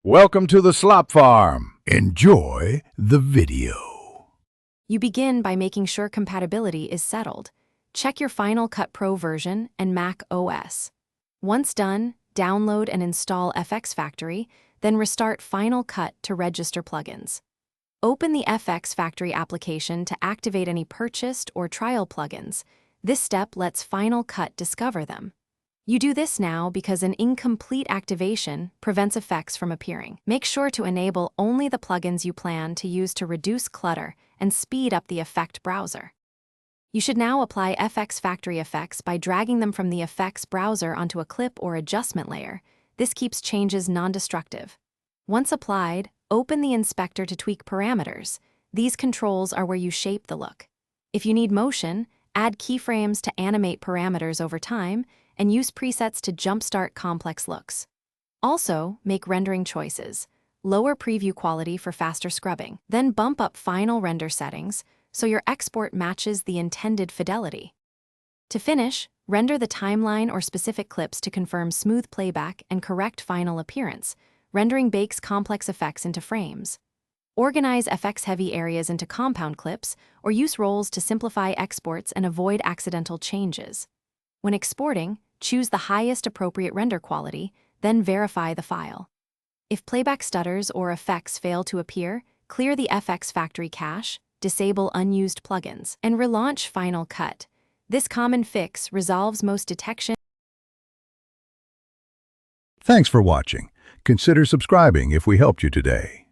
Welcome to the slop farm. Enjoy the video. You begin by making sure compatibility is settled. Check your Final Cut Pro version and Mac OS. Once done, download and install Fxfactory, then restart Final Cut to register plugins. Open the Fxfactory application to activate any purchased or trial plugins. This step lets Final Cut discover them. You do this now because an incomplete activation prevents effects from appearing. Make sure to enable only the plugins you plan to use to reduce clutter and speed up the effect browser. You should now apply Fxfactory effects by dragging them from the effects browser onto a clip or adjustment layer. This keeps changes non-destructive. Once applied, open the inspector to tweak parameters. These controls are where you shape the look. If you need motion, add keyframes to animate parameters over time, and use presets to jumpstart complex looks. Also, make rendering choices. Lower preview quality for faster scrubbing, then bump up final render settings so your export matches the intended fidelity. To finish, render the timeline or specific clips to confirm smooth playback and correct final appearance. Rendering bakes complex effects into frames. Organize FX-heavy areas into compound clips, or use roles to simplify exports and avoid accidental changes. When exporting, choose the highest appropriate render quality, then verify the file. If playback stutters or effects fail to appear, clear the Fxfactory cache, disable unused plugins, and relaunch Final Cut. This common fix resolves most detection. Thanks for watching. Consider subscribing if we helped you today.